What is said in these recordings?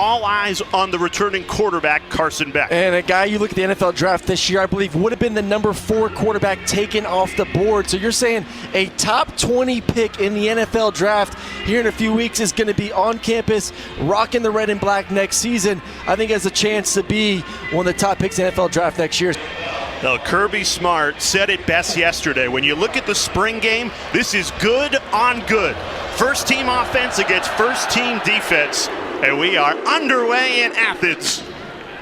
all eyes on the returning quarterback, Carson Beck. And a guy you look at the NFL draft this year, I believe, would have been the number 4 quarterback taken off the board. So you're saying a top 20 pick in the NFL draft here in a few weeks is going to be on campus, rocking the red and black next season. I think has a chance to be one of the top picks in the NFL draft next year. Now, Kirby Smart said it best yesterday. When you look at the spring game, this is good on good. First team offense against first team defense. And we are underway in Athens.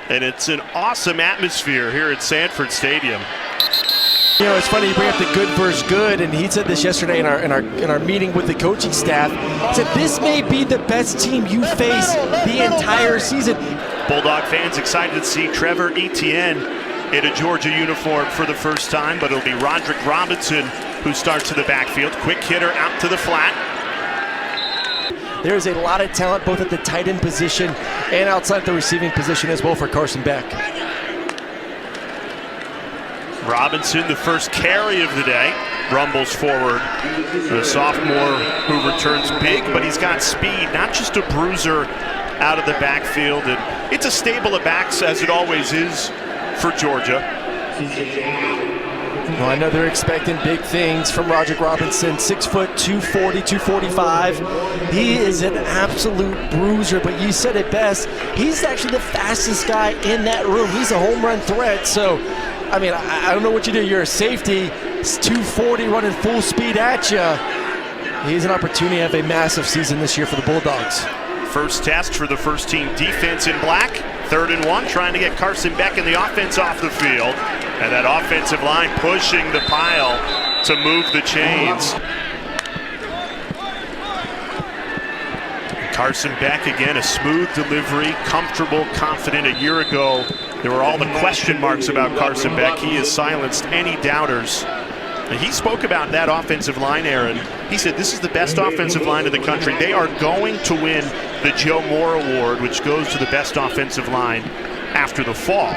And it's an awesome atmosphere here at Sanford Stadium. You know, it's funny you bring up the good versus good, and he said this yesterday in our meeting with the coaching staff. He said this may be the best team you face the entire season. Bulldog fans excited to see Trevor Etienne in a Georgia uniform for the first time, but it'll be Roderick Robinson who starts in the backfield. Quick hitter out to the flat. There's a lot of talent both at the tight end position and outside the receiving position as well for Carson Beck. Robinson, the first carry of the day, rumbles forward. The sophomore who returns big, but he's got speed, not just a bruiser out of the backfield. And it's a stable of backs, as it always is for Georgia. Well, I know they're expecting big things from Roderick Robinson, 6 foot, 240, 245. He is an absolute bruiser, but you said it best. He's actually the fastest guy in that room. He's a home run threat. So, I mean, I don't know what you do. You're a safety. It's 240 running full speed at you. He's an opportunity to have a massive season this year for the Bulldogs. First test for the first team defense in black. 3rd and 1, trying to get Carson Beck and the offense off the field. And that offensive line pushing the pile to move the chains. Carson Beck, again, a smooth delivery, comfortable, confident. A year ago, there were all the question marks about Carson Beck. He has silenced any doubters. And he spoke about that offensive line, Aaron. He said this is the best offensive line in the country. They are going to win the Joe Moore Award, which goes to the best offensive line after the fall.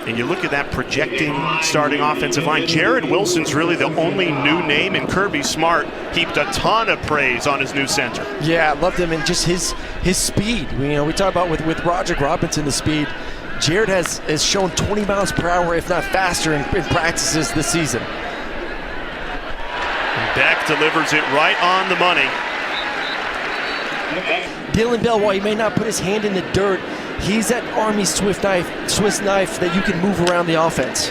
And you look at that projecting starting offensive line. Jared Wilson's really the only new name, and Kirby Smart heaped a ton of praise on his new center. Yeah, I loved him, and just his speed. We talk about with Roderick Robinson, the speed. Jared has shown 20 miles per hour, if not faster, in practices this season. Beck delivers it right on the money. Dylan Bell, while he may not put his hand in the dirt, he's that Army Swiss knife that you can move around the offense.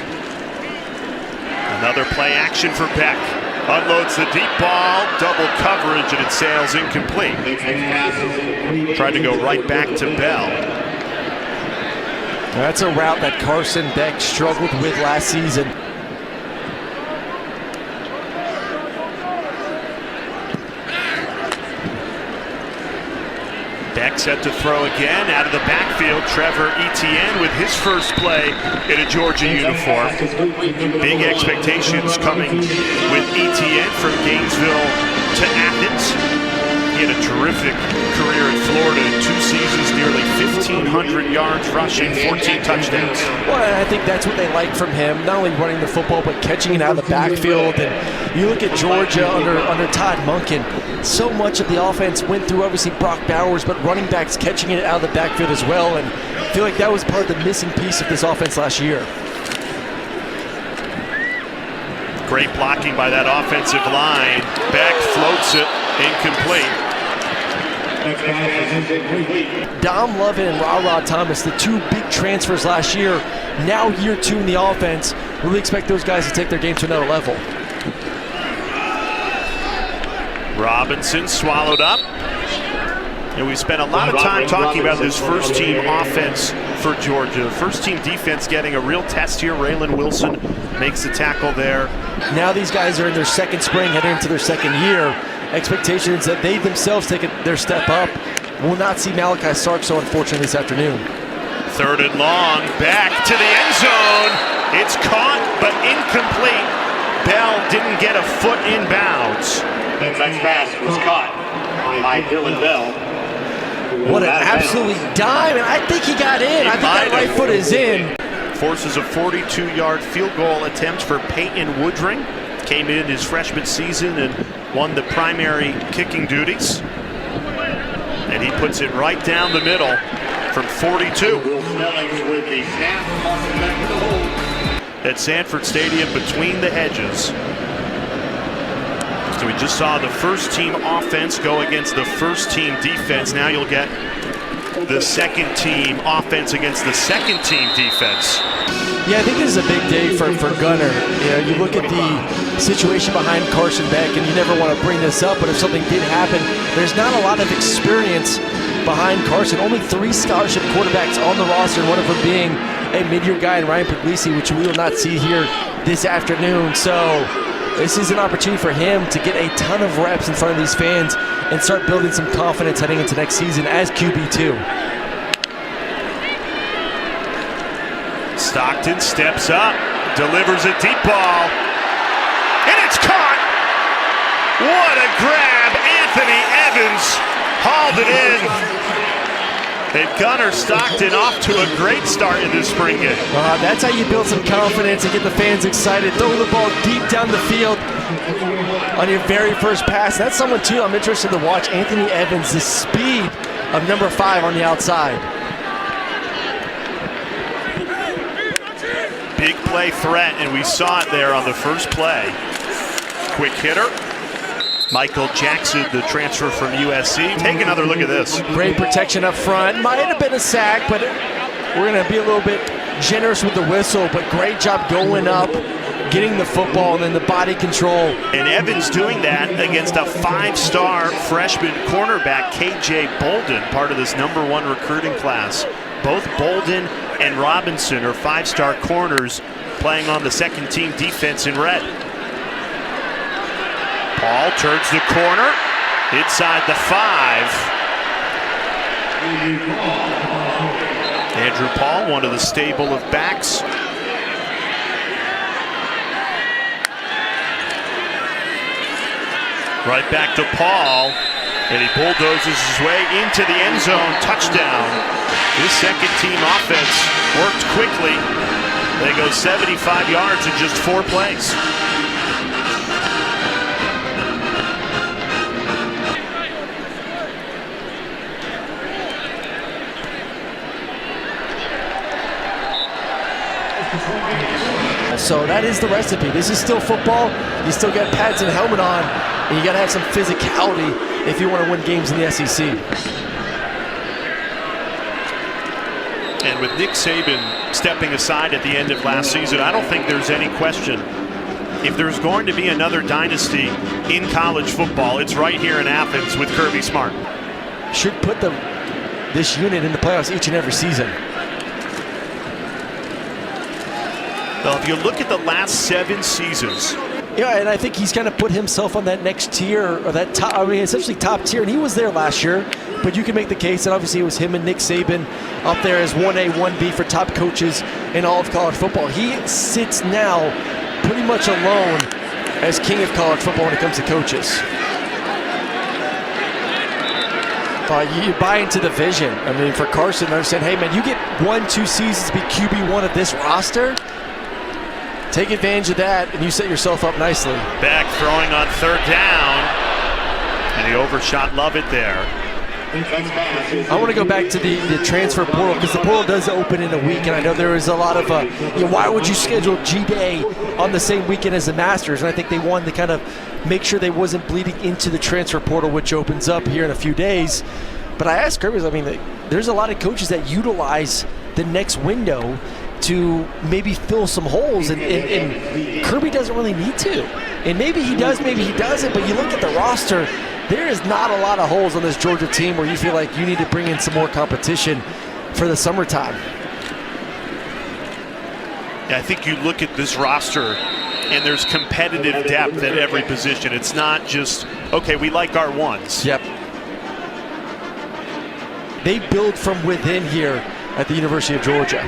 Another play action for Beck. Unloads the deep ball, double coverage, and it sails incomplete. Tried to go right back to Bell. That's a route that Carson Beck struggled with last season. Beck set to throw again out of the backfield. Trevor Etienne with his first play in a Georgia uniform. Big expectations coming with Etienne from Gainesville to Athens. He had a terrific career in Florida in 2 seasons, nearly 1,500 yards rushing, 14 touchdowns. Well, I think that's what they like from him, not only running the football, but catching it out of the backfield. And you look at Georgia under Todd Monken, so much of the offense went through, obviously, Brock Bowers, but running backs catching it out of the backfield as well. And I feel like that was part of the missing piece of this offense last year. Great blocking by that offensive line. Beck floats it, incomplete. Dom Lovett and Ra Thomas, the 2 big transfers last year, now year 2 in the offense. Really expect those guys to take their game to another level. Robinson swallowed up. And we spent a lot of time talking about this first team offense for Georgia. First team defense getting a real test here. Raylan Wilson makes the tackle there. Now these guys are in their second spring, heading into their second year. Expectations that they themselves take their step up. We'll not see Malachi Sarkso, unfortunately, this afternoon. 3rd and long, back to the end zone. It's caught, but incomplete. Bell didn't get a foot in bounds. The next pass was caught by Dylan Bell. What an absolute dime, and I think he got in. I think that right foot is in. Forces a 42-yard field goal attempt for Peyton Woodring. Came in his freshman season and won the primary kicking duties. And he puts it right down the middle from 42. Will Snellings with the snap, tossing back to the hole. At Sanford Stadium between the hedges. So we just saw the first team offense go against the first team defense. Now you'll get the second team offense against the second team defense. Yeah, I think this is a big day for Gunner. You know, you look at the situation behind Carson Beck, and you never want to bring this up, but if something did happen, there's not a lot of experience behind Carson. Only 3 scholarship quarterbacks on the roster, and one of them being a mid-year guy in Ryan Puglisi, which we will not see here this afternoon. So this is an opportunity for him to get a ton of reps in front of these fans and start building some confidence heading into next season as QB2. Stockton steps up, delivers a deep ball, and it's caught. What a grab. Anthony Evans hauled it in. And Gunner Stockton off to a great start in this spring game. That's how you build some confidence and get the fans excited. Throw the ball deep down the field on your very first pass. That's someone, too, I'm interested to watch. Anthony Evans, the speed of number 5 on the outside. Big play threat, and we saw it there on the first play. Quick hitter. Michael Jackson, the transfer from USC. Take another look at this. Great protection up front. Might have been a sack, but we're going to be a little bit generous with the whistle, but great job going up, getting the football, and then the body control. And Evans doing that against a 5-star freshman cornerback, KJ Bolden, part of this #1 recruiting class. Both Bolden and Robinson are 5-star corners playing on the second team defense in red. Paul turns the corner inside the 5. Andrew Paul, one of the stable of backs. Right back to Paul, and he bulldozes his way into the end zone. Touchdown. This second team offense worked quickly. They go 75 yards in just 4 plays. So that is the recipe. This is still football. You still got pads and helmet on, and you got to have some physicality if you want to win games in the SEC. And with Nick Saban stepping aside at the end of last season, I don't think there's any question. If there's going to be another dynasty in college football, it's right here in Athens with Kirby Smart. Should put this unit in the playoffs each and every season. Well, if you look at the last 7 seasons. Yeah, and I think he's kind of put himself on that next tier, or that top, I mean, essentially top tier, and he was there last year. But you can make the case that obviously it was him and Nick Saban up there as 1A, 1B for top coaches in all of college football. He sits now pretty much alone as king of college football when it comes to coaches. You buy into the vision. I mean, for Carson, they're saying, hey, man, you get 1-2 seasons to be QB1 of this roster. Take advantage of that, and you set yourself up nicely. Beck throwing on 3rd down, and he overshot Lovett there. I want to go back to the transfer portal, because the portal does open in a week, and I know there is a lot of, why would you schedule G-Day on the same weekend as the Masters? And I think they wanted to kind of make sure they wasn't bleeding into the transfer portal, which opens up here in a few days. But I asked Kirby, I mean, there's a lot of coaches that utilize the next window to maybe fill some holes, and Kirby doesn't really need to. And maybe he does, maybe he doesn't, but you look at the roster, there is not a lot of holes on this Georgia team where you feel like you need to bring in some more competition for the summertime. I think you look at this roster, and there's competitive depth at every position. It's not just, okay, we like our ones. Yep. They build from within here at the University of Georgia.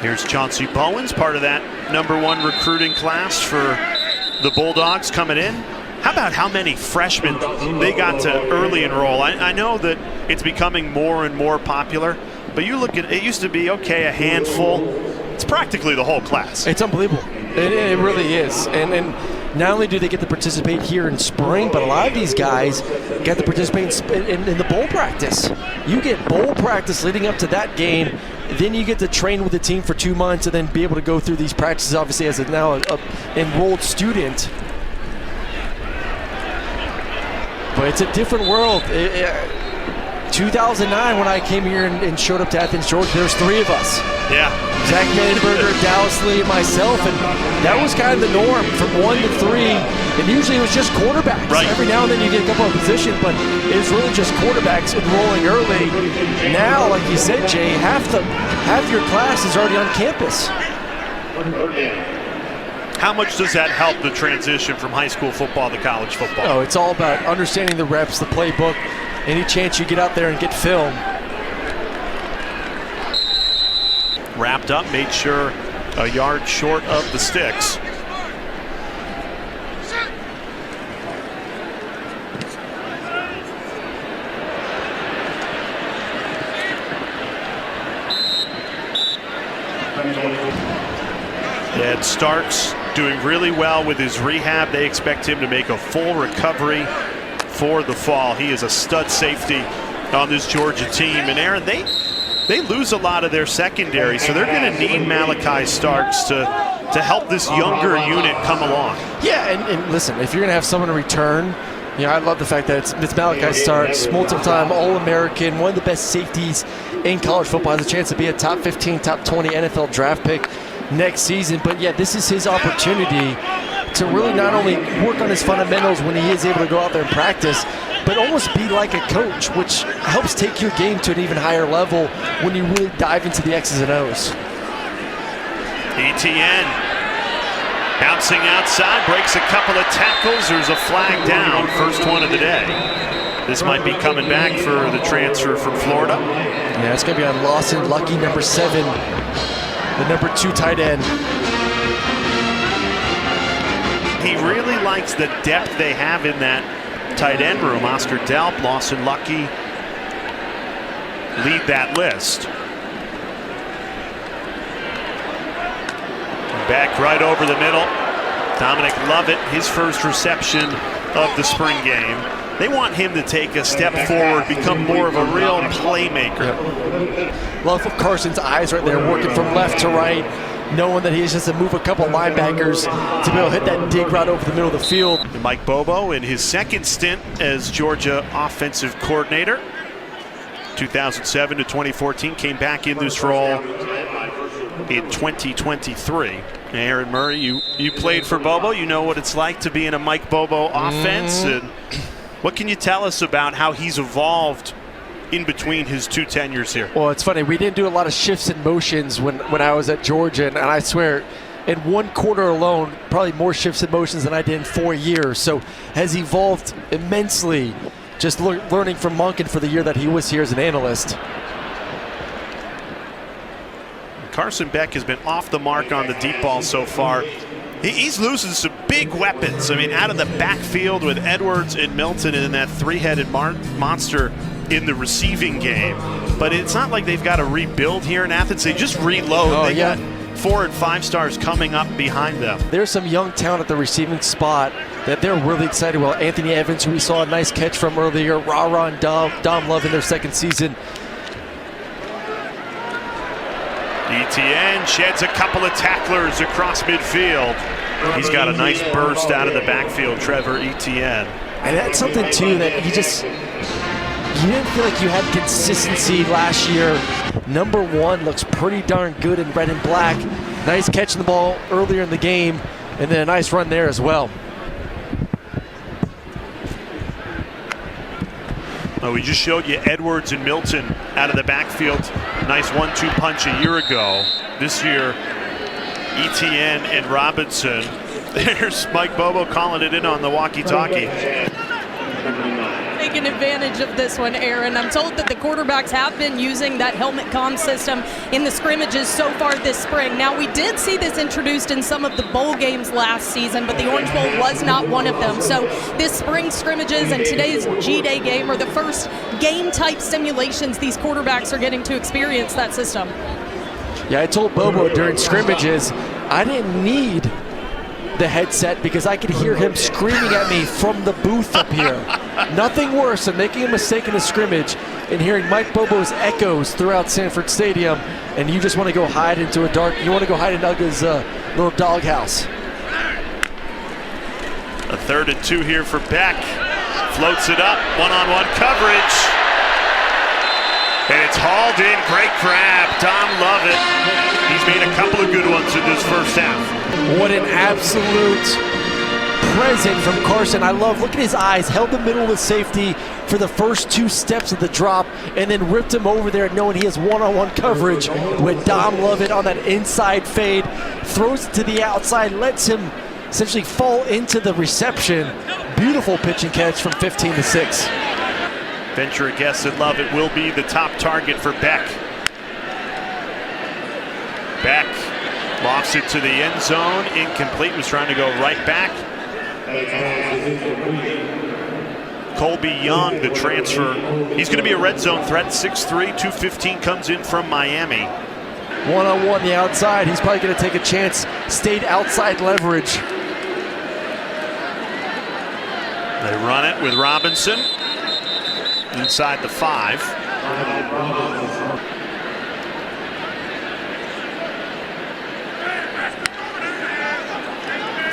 Here's Chauncey Bowens, part of that #1 recruiting class for the Bulldogs coming in. How about how many freshmen they got to early enroll? I know that it's becoming more and more popular, but you look at it, used to be, okay, a handful. It's practically the whole class. It's unbelievable. It really is. And not only do they get to participate here in spring, but a lot of these guys get to participate in the bowl practice. You get bowl practice leading up to that game, then you get to train with the team for 2 months and then be able to go through these practices, obviously, as now an enrolled student. But it's a different world. 2009, when I came here and showed up to Athens, Georgia, there's 3 of us. Yeah. Zach Manberger, Dallas Lee, and myself, and that was kind of the norm from 1 to 3. And usually it was just quarterbacks. Right. Every now and then you get a couple of positions, but it was really just quarterbacks enrolling early. Now, like you said, Jay, half your class is already on campus. How much does that help the transition from high school football to college football? Oh, it's all about understanding the reps, the playbook, any chance you get out there and get film. Wrapped up, made sure a yard short of the sticks. Ed Starks doing really well with his rehab. They expect him to make a full recovery for the fall. He is a stud safety on this Georgia team. And Aaron, they lose a lot of their secondary, so they're going to need Malachi Starks to help this younger unit come along. Yeah, and listen, if you're going to have someone to return, you know, I love the fact that it's Malachi Starks, multiple-time All-American, one of the best safeties in college football, has a chance to be a top 15, top 20 NFL draft pick next season. But yeah, this is his opportunity to really not only work on his fundamentals when he is able to go out there and practice, but almost be like a coach, which helps take your game to an even higher level when you really dive into the X's and O's. ETN bouncing outside, breaks a couple of tackles. There's a flag down, first one of the day. This might be coming back for the transfer from Florida. Yeah, it's going to be on Lawson Lucky, number 7, the number 2 tight end. He really likes the depth they have in that tight end room. Oscar Delp, Lawson Lucky lead that list. Back right over the middle. Dominic Lovett, his first reception of the spring game. They want him to take a step forward, become more of a real playmaker. Yep. Love of Carson's eyes right there, working from left to right, knowing that he has just to move a couple linebackers to be able to hit that dig right over the middle of the field. And Mike Bobo in his second stint as Georgia offensive coordinator. 2007 to 2014, came back in this role in 2023. Aaron Murray, you played for Bobo. You know what it's like to be in a Mike Bobo offense. And what can you tell us about how he's evolved in between his 2 tenures here? Well, it's funny. We didn't do a lot of shifts and motions when I was at Georgia, and I swear, in 1 quarter alone, probably more shifts and motions than I did in 4 years. So has evolved immensely, just learning from Monken for the year that he was here as an analyst. Carson Beck has been off the mark on the deep ball so far. He's losing some big weapons. I mean, out of the backfield with Edwards and Milton and that 3-headed monster in the receiving game. But it's not like they've got to rebuild here in Athens. They just reload. They got 4 and 5 stars coming up behind them. There's some young talent at the receiving spot that they're really excited about. Anthony Evans, who we saw a nice catch from earlier, Ra-Ra and Dom Love in their second season. ETN sheds a couple of tacklers across midfield. He's got a nice burst out of the backfield, Trevor Etienne. And that's something, too, that you didn't feel like you had consistency last year. Number 1 looks pretty darn good in red and black. Nice catching the ball earlier in the game, and then a nice run there as well. We just showed you Edwards and Milton out of the backfield. Nice 1-2 punch a year ago. This year, Etienne and Robinson. There's Mike Bobo calling it in on the walkie-talkie. Taking advantage of this one, Aaron. I'm told that the quarterbacks have been using that helmet comm system in the scrimmages so far this spring. Now, we did see this introduced in some of the bowl games last season, but the Orange Bowl was not one of them. So this spring scrimmages and today's G-Day game are the first game-type simulations these quarterbacks are getting to experience that system. Yeah, I told Bobo during scrimmages I didn't need the headset because I could hear him screaming at me from the booth up here. Nothing worse than making a mistake in a scrimmage and hearing Mike Bobo's echoes throughout Sanford Stadium, and you just want to go hide into you want to go hide in Uga's little doghouse. A 3rd and 2 here for Beck. Floats it up, one-on-one coverage. And it's hauled in, great grab, Dom Lovett. He's made a couple of good ones in this first half. What an absolute present from Carson. I love, look at his eyes, held the middle of the safety for the first 2 steps of the drop and then ripped him over there knowing he has one-on-one coverage with Dom Lovett on that inside fade, throws it to the outside, lets him essentially fall into the reception. Beautiful pitch and catch from 15 to 6. Venture a guess that Lovett will be the top target for Beck. Beck lofts it to the end zone, incomplete, was trying to go right back. Colby Young, the transfer, he's going to be a red zone threat, 6'3", 215, comes in from Miami. One-on-one the outside, he's probably going to take a chance, stayed outside leverage. They run it with Robinson inside the 5.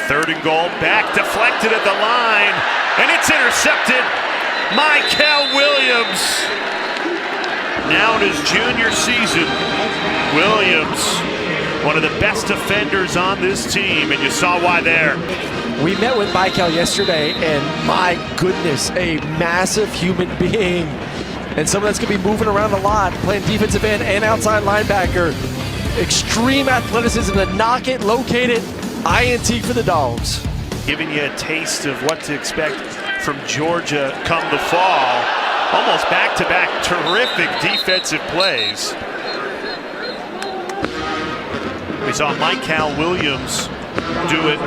3rd and goal, back deflected at the line, and it's intercepted. Mykel Williams. Now in his junior season, Williams, one of the best defenders on this team, and you saw why there. We met with Mykel yesterday, and my goodness, a massive human being. And someone that's going to be moving around a lot, playing defensive end and outside linebacker. Extreme athleticism to knock it, locate it, INT for the Dogs. Giving you a taste of what to expect from Georgia come the fall. Almost back-to-back terrific defensive plays. We saw Mykel Williams do it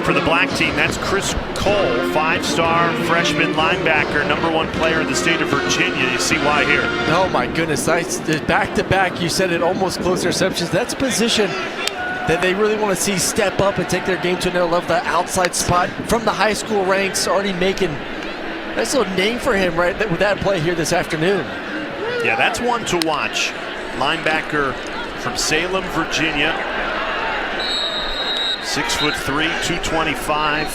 for the black team. That's Chris Cole, 5-star freshman linebacker, #1 player in the state of Virginia. You see why here. Oh my goodness, back-to-back, you said it, almost close interceptions. That's a position that they really want to see step up and take their game to another level. That outside spot from the high school ranks, already making a nice little name for him right with that play here this afternoon. Yeah, that's one to watch. Linebacker from Salem, Virginia. 6'3", 225.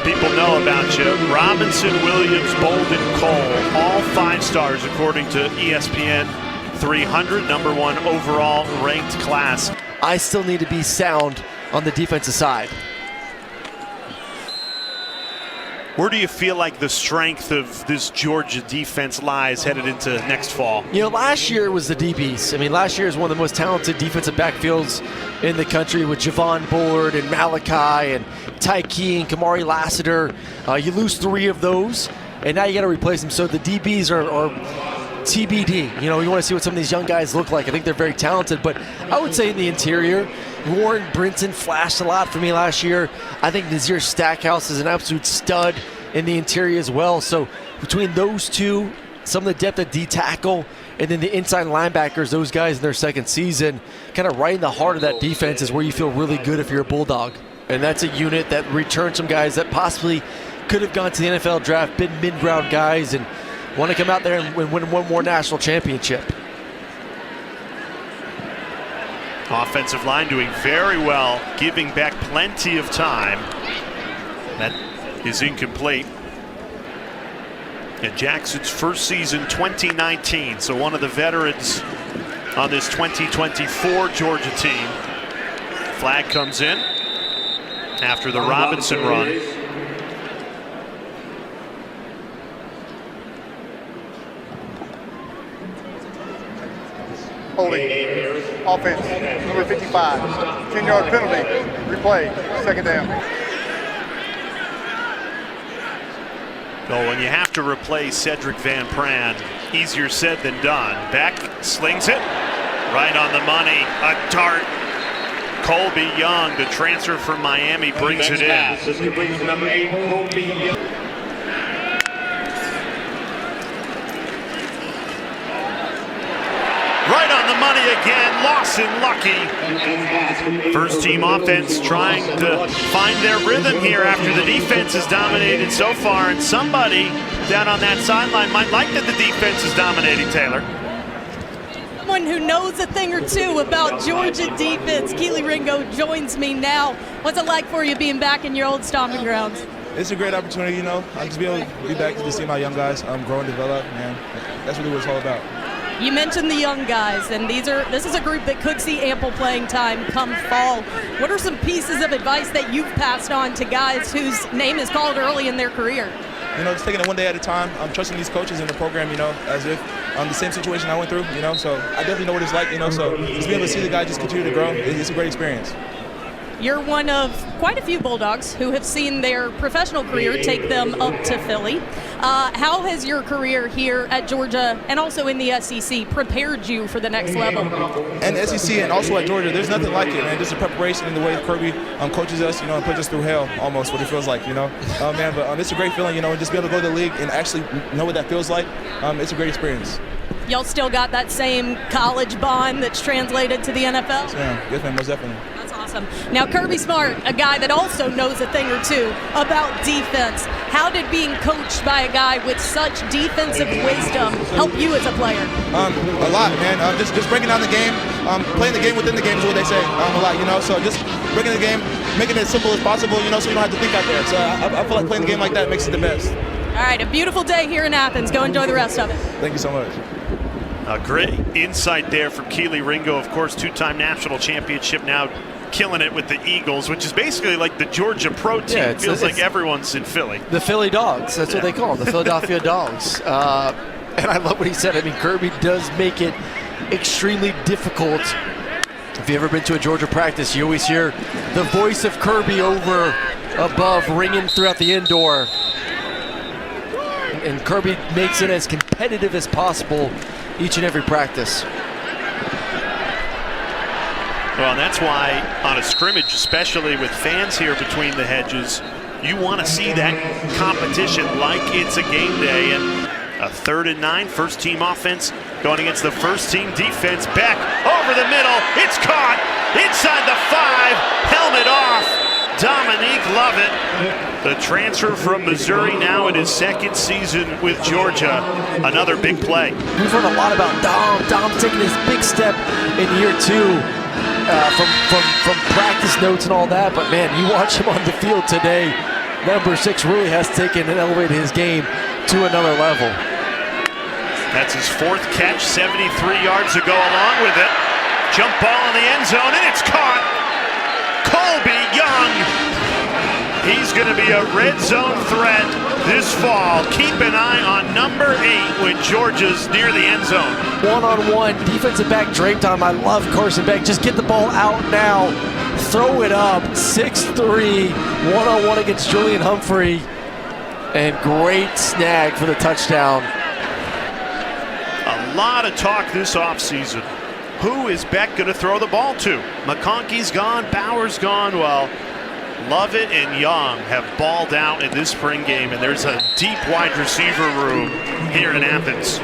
People know about you. Robinson, Williams, Bolden, Cole, all 5-stars according to ESPN 300, #1 overall ranked class. I still need to be sound on the defensive side. Where do you feel like the strength of this Georgia defense lies headed into next fall? You know, last year was the DBs. I mean, last year is one of the most talented defensive backfields in the country with Javon Bullard and Malachi and Tyke and Kamari Lassiter. You lose 3 of those, and now you got to replace them. So the DBs are TBD. You know, you want to see what some of these young guys look like. I think they're very talented, but I would say in the interior, Warren Brinson flashed a lot for me last year. I think Nazir Stackhouse is an absolute stud in the interior as well. So between those two, some of the depth at D-tackle, and then the inside linebackers, those guys in their second season, kind of right in the heart of that defense is where you feel really good if you're a Bulldog. And that's a unit that returned some guys that possibly could have gone to the NFL draft, been mid-round guys, and want to come out there and win one more national championship. Offensive line doing very well, giving back plenty of time. That is incomplete. And Jackson's first season, 2019, so one of the veterans on this 2024 Georgia team. Flag comes in after the Robinson run. Holding. Offense, number 55. 10-yard penalty. Replay. 2nd down. Well, when you have to replace Cedric Van Pran, easier said than done. Beck slings it right on the money. A dart. Colby Young, the transfer from Miami, brings it in. Right on the money again. Lawson lucky. First team offense trying to find their rhythm here after the defense has dominated so far. And somebody down on that sideline might like that the defense is dominating, Taylor. Someone who knows a thing or two about Georgia defense, Keely Ringo, joins me now. What's it like for you being back in your old stomping grounds? It's a great opportunity, you know. I just be able to be back to see my young guys grow and develop, man. That's really what it's all about. You mentioned the young guys, and this is a group that could see ample playing time come fall. What are some pieces of advice that you've passed on to guys whose name is called early in their career? You know, just taking it one day at a time. I'm trusting these coaches in the program, you know, as if the same situation I went through, you know. So I definitely know what it's like, you know. So just being able to see the guys just continue to grow, it's a great experience. You're one of quite a few Bulldogs who have seen their professional career take them up to Philly. How has your career here at Georgia and also in the SEC prepared you for the next level? And the SEC and also at Georgia, there's nothing like it, man. Just the preparation and the way Kirby coaches us, you know, and puts us through hell almost, what it feels like, you know. Man, but it's a great feeling, you know, and just be able to go to the league and actually know what that feels like. It's a great experience. Y'all still got that same college bond that's translated to the NFL? Yes, man, most definitely. That's awesome. Now, Kirby Smart, a guy that also knows a thing or two about defense. How did being coached by a guy with such defensive wisdom help you as a player? A lot, man. Just breaking down the game, playing the game within the game is what they say. A lot, you know. So just breaking the game, making it as simple as possible, you know, so you don't have to think out there. So I feel like playing the game like that makes it the best. All right, a beautiful day here in Athens. Go enjoy the rest of it. Thank you so much. A great insight there from Keely Ringo, of course, two-time national championship, now killing it with the Eagles, which is basically like the Georgia pro team. Yeah, feels like everyone's in Philly. The Philly Dogs, that's what they call them, the Philadelphia Dogs. And I love what he said. I mean, Kirby does make it extremely difficult. If you've ever been to a Georgia practice, you always hear the voice of Kirby above ringing throughout the indoor. And Kirby makes it as competitive as possible each and every practice. Well, and that's why on a scrimmage, especially with fans here between the hedges, you want to see that competition like it's a game day. And a 3rd and 9, first team offense going against the first team defense. Back over the middle, it's caught inside the 5, helmet off. Dominique Lovett, the transfer from Missouri, now in his 2nd season with Georgia. Another big play. We've heard a lot about Dom taking his big step in year 2 from practice notes and all that. But man, you watch him on the field today. Number 6 really has taken and elevated his game to another level. That's his 4th catch, 73 yards to go along with it. Jump ball in the end zone, and it's caught. Colby Young. He's going to be a red zone threat this fall. Keep an eye on number 8 when Georgia's near the end zone. One-on-one, defensive back draped on him. I love Carson Beck. Just get the ball out now. Throw it up. 6'3", one-on-one against Julian Humphrey. And great snag for the touchdown. A lot of talk this offseason. Who is Beck going to throw the ball to? McConkey's gone, Bauer's gone. Well, Lovett and Young have balled out in this spring game, and there's a deep wide receiver room here in Athens.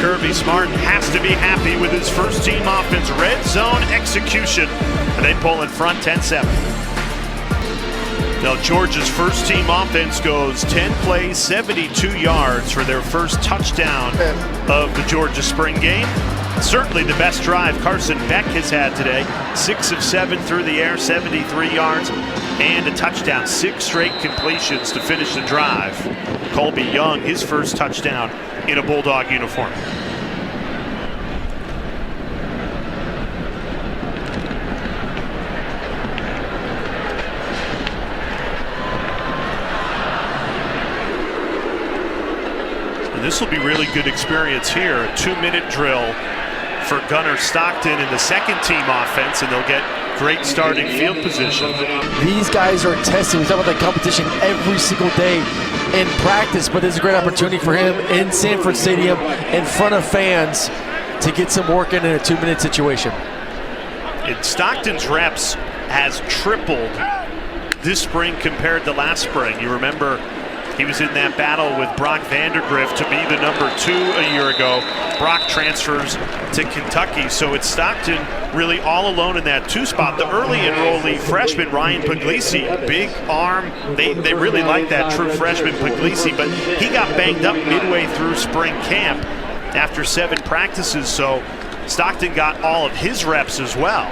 Kirby Smart has to be happy with his first team offense. Red zone execution. And they pull in front 10-7. Now Georgia's first team offense goes 10 plays, 72 yards for their first touchdown of the Georgia spring game. Certainly the best drive Carson Beck has had today. 6 of 7 through the air, 73 yards, and a touchdown. 6 straight completions to finish the drive. Colby Young, his first touchdown in a Bulldog uniform. And this will be really good experience here. A 2-minute drill for Gunnar Stockton in the second team offense, and they'll get great starting field position. These guys are tested. We talk about the competition every single day in practice, but there's a great opportunity for him in Sanford Stadium in front of fans to get some work in a 2-minute situation. And Stockton's reps has tripled this spring compared to last spring. You remember He was in that battle with Brock Vandergrift to be the number 2 a year ago. Brock transfers to Kentucky, so it's Stockton really all alone in that 2 spot. The early enrollee freshman, Ryan Puglisi, big arm. They really like that true freshman Puglisi, but he got banged up midway through spring camp after 7 practices, so Stockton got all of his reps as well.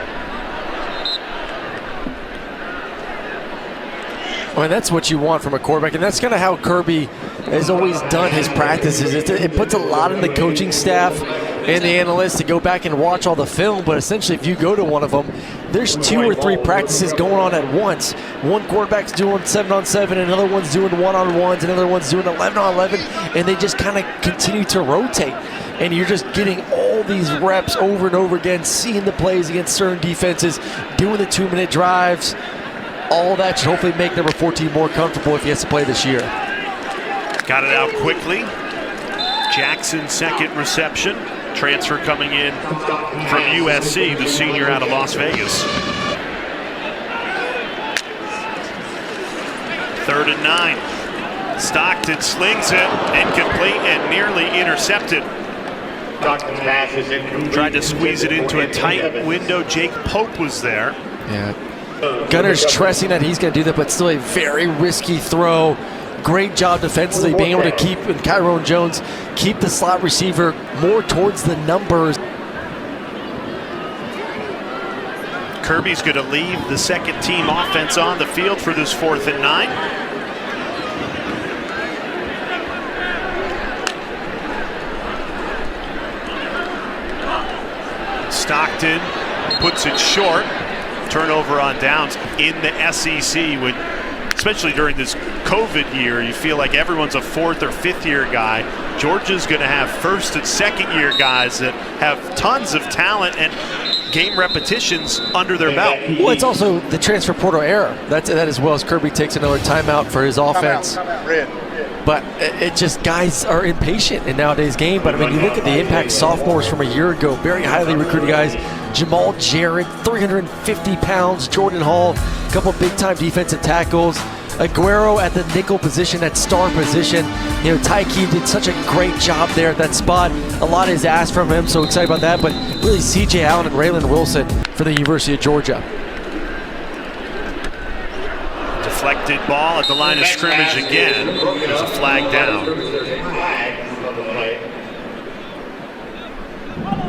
Well, that's what you want from a quarterback, and that's kind of how Kirby has always done his practices. It puts a lot in the coaching staff and the analysts to go back and watch all the film, but essentially if you go to one of them, there's 2 or 3 practices going on at once. One quarterback's doing 7-on-7, another one's doing 1-on-1s, another one's doing 11-on-11, and they just kind of continue to rotate. And you're just getting all these reps over and over again, seeing the plays against certain defenses, doing the 2-minute drives. All that should hopefully make number 14 more comfortable if he has to play this year. Got it out quickly. Jackson's second reception. Transfer coming in from USC, the senior out of Las Vegas. 3rd and 9. Stockton slings it, incomplete and nearly intercepted. Tried to squeeze it into a tight window. Jake Pope was there. Yeah. Gunner's trusting that he's going to do that, but still a very risky throw. Great job defensively, being able to keep Kyron Jones, keep the slot receiver more towards the numbers. Kirby's going to leave the second team offense on the field for this 4th and 9. Stockton puts it short. Turnover on downs in the SEC, when, especially during this COVID year, you feel like everyone's a 4th or 5th year guy. Georgia's going to have 1st and 2nd year guys that have tons of talent and game repetitions under their belt. Well, it's also the transfer portal era. That as well as Kirby takes another timeout for his offense. But it just, guys are impatient in nowadays game. But I mean, you look at the impact sophomores from a year ago, very highly recruited guys. Jamal Jarrett, 350 pounds. Jordan Hall, a couple big-time defensive tackles. Aguero at the nickel position, that star position. You know, Tyke did such a great job there at that spot. A lot is asked from him, so excited about that. But really, C.J. Allen and Raylan Wilson for the University of Georgia. Deflected ball at the line of scrimmage again. There's a flag down.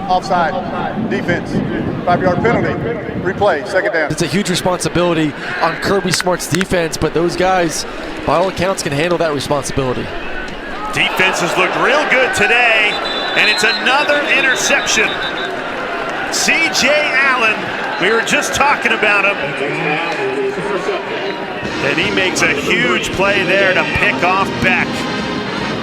Offside, defense, 5-yard penalty, replay, 2nd down. It's a huge responsibility on Kirby Smart's defense, but those guys, by all accounts, can handle that responsibility. Defense has looked real good today, and it's another interception. C.J. Allen, we were just talking about him. And he makes a huge play there to pick off Beck.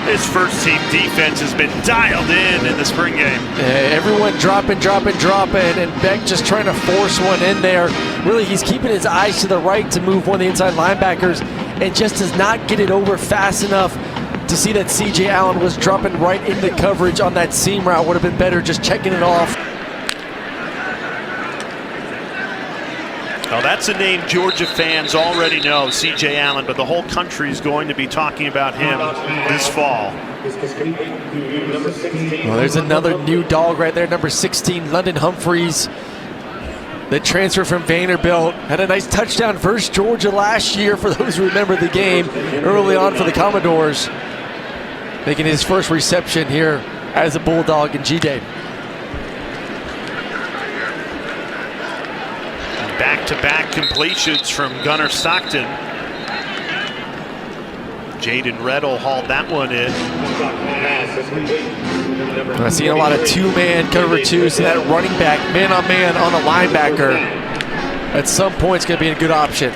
His first team defense has been dialed in the spring game. Everyone dropping, and Beck just trying to force one in there. Really, he's keeping his eyes to the right to move one of the inside linebackers and just does not get it over fast enough to see that C.J. Allen was dropping right into coverage on that seam route. Would have been better just checking it off. Well, that's a name Georgia fans already know, C.J. Allen, but the whole country is going to be talking about him this fall. Well, there's another new dog right there, number 16, London Humphreys. The transfer from Vanderbilt had a nice touchdown versus Georgia last year, for those who remember the game early on for the Commodores. Making his first reception here as a Bulldog in G-Day. Back-to-back completions from Gunner Stockton. Jaden Reddle hauled that one in. I'm seeing a lot of 2-man cover 2, so that running back man-on-man on a linebacker at some point is going to be a good option.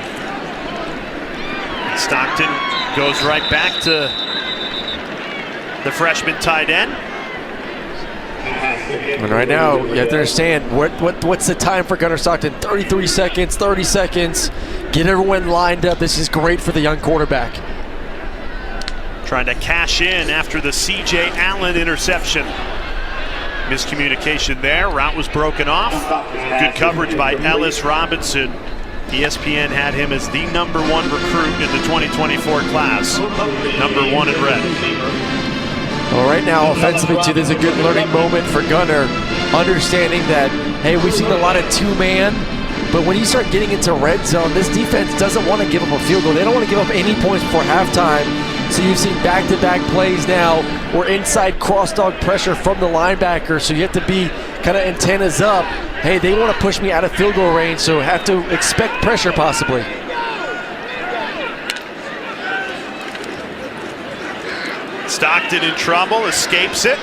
Stockton goes right back to the freshman tight end. And right now, you have to understand, what's the time for Gunner Stockton? 33 seconds, 30 seconds. Get everyone lined up. This is great for the young quarterback. Trying to cash in after the C.J. Allen interception. Miscommunication there. Route was broken off. Good coverage by Ellis Robinson. ESPN had him as the #1 recruit in the 2024 class. #1 in red. Well, right now, offensively, too, there's a good learning moment for Gunner, understanding that, hey, we've seen a lot of two-man, but when you start getting into red zone, this defense doesn't want to give up a field goal. They don't want to give up any points before halftime. So you've seen back-to-back plays now where inside cross-dog pressure from the linebacker, so you have to be kind of antennas up. Hey, they want to push me out of field goal range, so have to expect pressure possibly. Stockton in trouble, escapes it.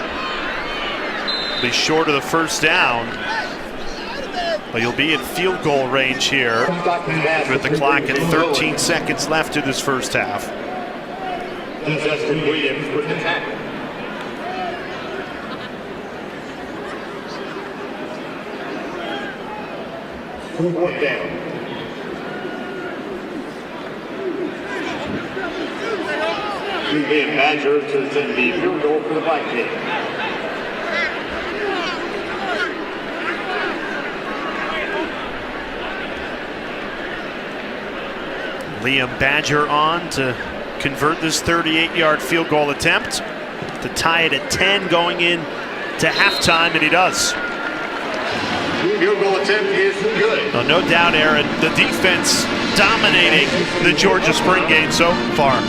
Be short of the first down, but you'll be in field goal range here with the clock at 13 seconds left in this first half. Justin Williams with the tackle. Fourth down. Badger to send the field goal for the Vikings. Liam Badger on to convert this 38-yard field goal attempt to tie it at 10 going in to halftime, and he does. Field goal attempt is good. Well, no doubt, Aaron, the defense dominating the Georgia spring game so far.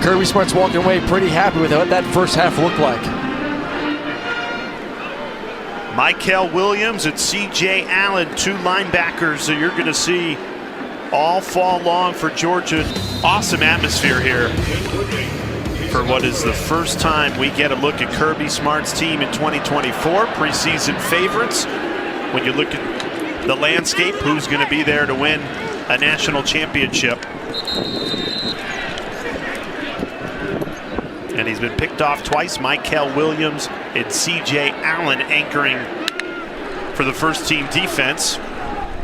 Kirby Smart's walking away pretty happy with what that first half looked like. Michael Williams and C.J. Allen, two linebackers that you're going to see all fall long for Georgia. Awesome atmosphere here for what is the first time we get a look at Kirby Smart's team in 2024. Preseason favorites. When you look at the landscape, who's going to be there to win a national championship. And he's been picked off twice. Michael Williams and C.J. Allen anchoring for the first team defense.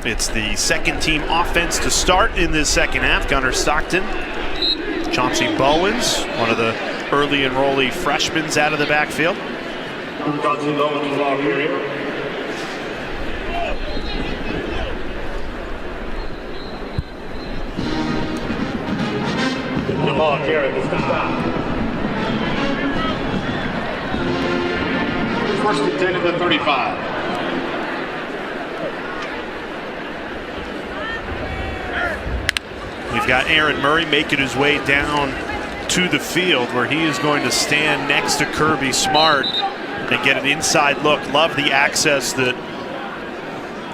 It's the second team offense to start in this second half. Gunner Stockton, Chauncey Bowens, one of the early enrollee freshmen out of the backfield. Chauncey Bowens off here. The ball here at the stop. First and 10 at the 35. We've got Aaron Murray making his way down to the field where he is going to stand next to Kirby Smart and get an inside look. Love the access that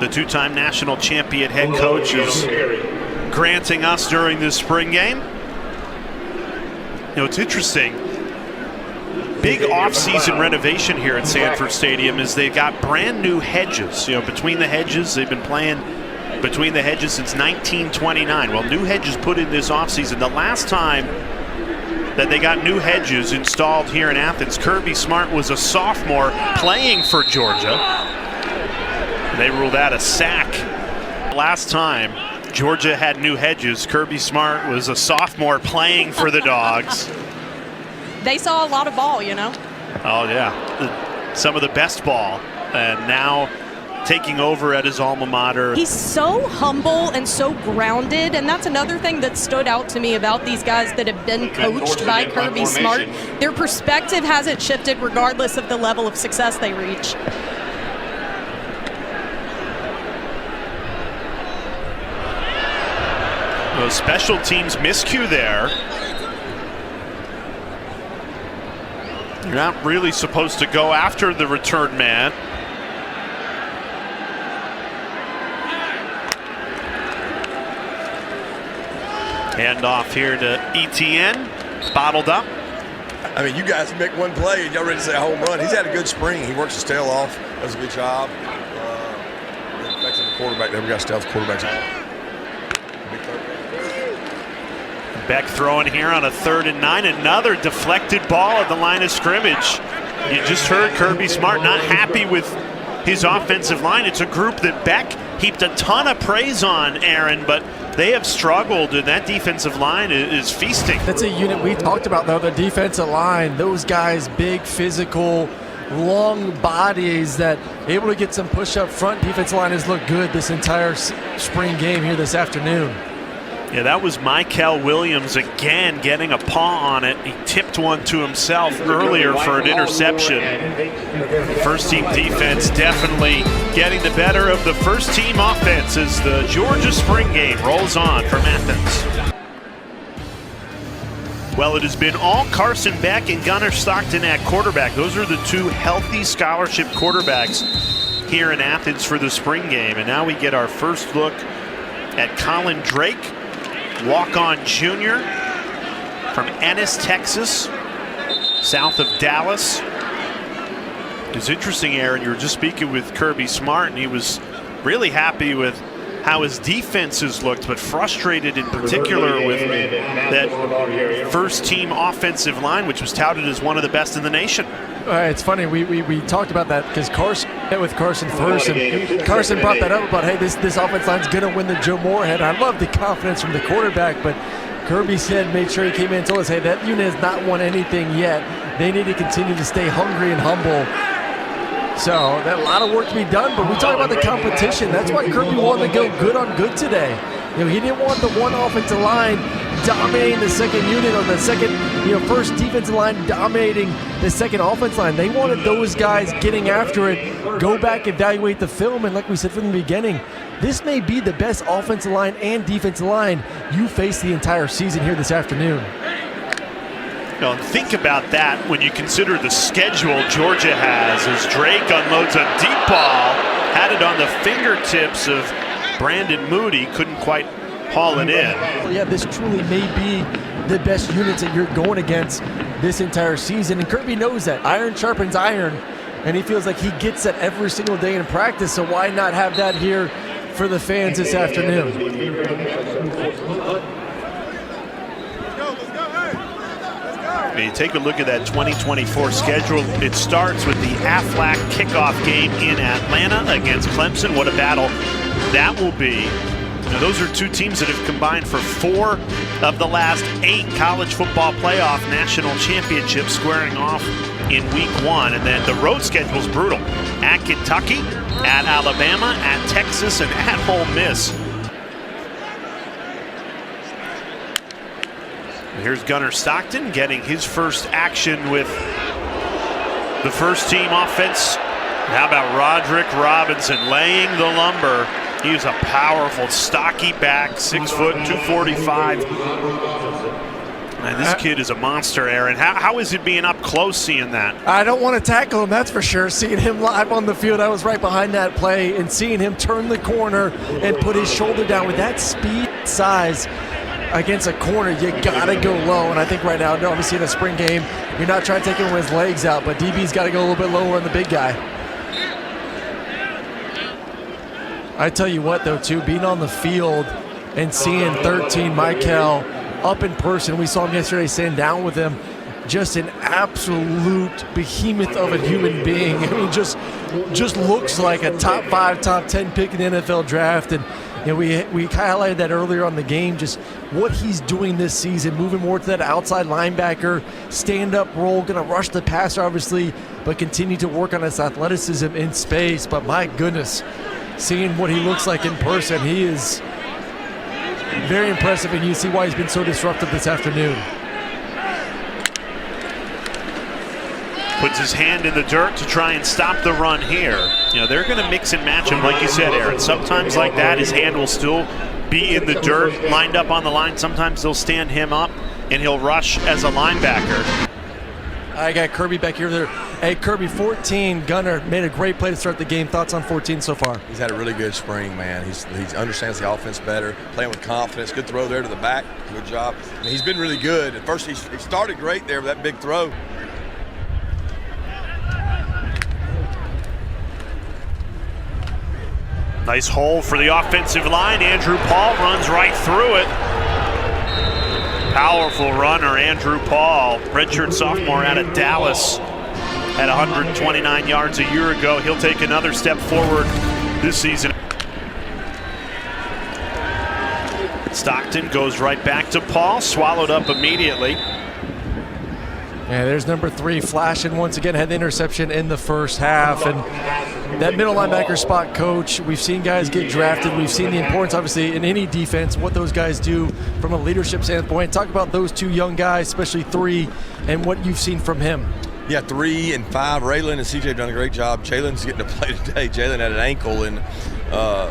the two-time national champion head coach is granting us during this spring game. You know, it's interesting. Big off-season renovation here at Sanford Stadium is they've got brand new hedges. You know, between the hedges, they've been playing between the hedges since 1929. Well, new hedges put in this offseason. The last time that they got new hedges installed here in Athens, Kirby Smart was a sophomore playing for Georgia. They ruled out a sack. Last time Georgia had new hedges, Kirby Smart was a sophomore playing for the Dogs. They saw a lot of ball, you know. Oh, yeah. Some of the best ball. And now taking over at his alma mater. He's so humble and so grounded, and that's another thing that stood out to me about these guys that have been coached by Kirby Smart. Their perspective hasn't shifted regardless of the level of success they reach. Those special teams miscue there. You're not really supposed to go after the return man. Hand off here to Etienne, bottled up. I mean, you guys make one play and y'all ready to say a home run. He's had a good spring. He works his tail off. Does a good job. Affecting the quarterback there. We got to stay off the quarterback's. Beck throwing here on a 3rd and 9. Another deflected ball at the line of scrimmage. You just heard Kirby Smart not happy with his offensive line. It's a group that Beck heaped a ton of praise on, Aaron, but they have struggled, and that defensive line is feasting. That's a unit we talked about, though, the defensive line. Those guys, big, physical, long bodies that able to get some push up front. Defensive line has looked good this entire spring game here this afternoon. Yeah, that was Michael Williams again getting a paw on it. He tipped one to himself earlier for an interception. First team defense definitely getting the better of the first team offense as the Georgia spring game rolls on from Athens. Well, it has been all Carson Beck and Gunnar Stockton at quarterback. Those are the two healthy scholarship quarterbacks here in Athens for the spring game. And now we get our first look at Colin Drake, walk-on junior from Ennis, Texas, south of Dallas. It's interesting, Aaron, you were just speaking with Kirby Smart, and he was really happy with how his defenses looked, but frustrated in particular with that first-team offensive line, which was touted as one of the best in the nation. It's funny, we talked about that because Carson met with Carson first, and Carson brought that up about, hey, this offense line's going to win the Joe Moorhead. I love the confidence from the quarterback, but Kirby said, made sure he came in and told us, hey, that unit has not won anything yet. They need to continue to stay hungry and humble. So that a lot of work to be done, but we talk about the competition. That's why Kirby wanted to go good on good today. You know, he didn't want the one offensive line dominating the second unit, or the second, first defensive line dominating the second offensive line. They wanted those guys getting after it, go back, evaluate the film, and like we said from the beginning, this may be the best offensive line and defensive line you face the entire season here this afternoon. Well, think about that when you consider the schedule Georgia has, as Drake unloads a deep ball, had it on the fingertips of Brandon Moody, couldn't quite haul it in. Well, yeah, this truly may be the best units that you're going against this entire season, and Kirby knows that. Iron sharpens iron, and he feels like he gets that every single day in practice, so why not have that here for the fans this afternoon? When you take a look at that 2024 schedule, it starts with the Aflac kickoff game in Atlanta against Clemson. What a battle that will be. Now, those are two teams that have combined for 4 of the last 8 college football playoff national championships, squaring off in week 1. And then the road schedule is brutal. At Kentucky, at Alabama, at Texas, and at Ole Miss. Here's Gunnar Stockton getting his first action with the first team offense. How about Roderick Robinson laying the lumber? He's a powerful, stocky back, 6 foot, 245. Man, this kid is a monster, Aaron. How is it being up close seeing that? I don't want to tackle him, that's for sure. Seeing him live on the field, I was right behind that play, and seeing him turn the corner and put his shoulder down with that speed, size, against a corner, you gotta go low, and I think right now, obviously in a spring game, you're not trying to take him with his legs out, but DB's got to go a little bit lower on the big guy. I tell you what, though, too, being on the field and seeing 13 Michael up in person, we saw him yesterday sitting down with him, just an absolute behemoth of a human being. I mean, just looks like a top 5, top 10 pick in the NFL draft, and we highlighted that earlier on the game, just what he's doing this season, moving more to that outside linebacker, stand-up role, going to rush the passer, obviously, but continue to work on his athleticism in space. But my goodness, seeing what he looks like in person, he is very impressive, and you see why he's been so disruptive this afternoon. Puts his hand in the dirt to try and stop the run here. They're going to mix and match him, like you said, Aaron. Sometimes like that, his hand will still be in the dirt, lined up on the line. Sometimes they'll stand him up, and he'll rush as a linebacker. I got Kirby back here. There. Hey, Kirby, 14. Gunnar made a great play to start the game. Thoughts on 14 so far? He's had a really good spring, man. He understands the offense better, playing with confidence. Good throw there to the back. Good job. I mean, he's been really good. At first, he started great there with that big throw. Nice hole for the offensive line. Andrew Paul runs right through it. Powerful runner, Andrew Paul, redshirt sophomore out of Dallas. Had 129 yards a year ago. He'll take another step forward this season. Stockton goes right back to Paul, swallowed up immediately. Yeah, there's number 3 flashing once again, had the interception in the first half. And that middle linebacker spot, coach, we've seen guys get drafted. We've seen the importance, obviously, in any defense, what those guys do from a leadership standpoint. Talk about those 2 young guys, especially 3, and what you've seen from him. Yeah, 3 and 5. Raylan and CJ have done a great job. Jalen's getting to play today. Jalen had an ankle, and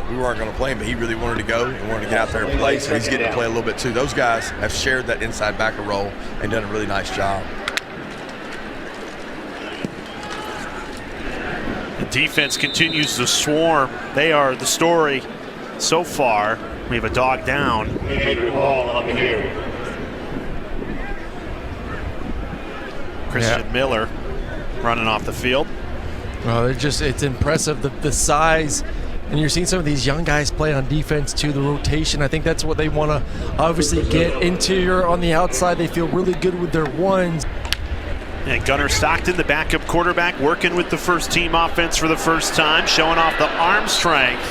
we weren't going to play him, but he really wanted to go and wanted to get out there and play, so he's getting to play a little bit too. Those guys have shared that inside backer role and done a really nice job. The defense continues to swarm. They are the story so far. We have a dog down. Christian Miller running off the field. Well, it's impressive, the size, and you're seeing some of these young guys play on defense too, the rotation. I think that's what they want to obviously get. Interior on the outside, they feel really good with their ones. And Gunnar Stockton, the backup quarterback, working with the first team offense for the first time, showing off the arm strength.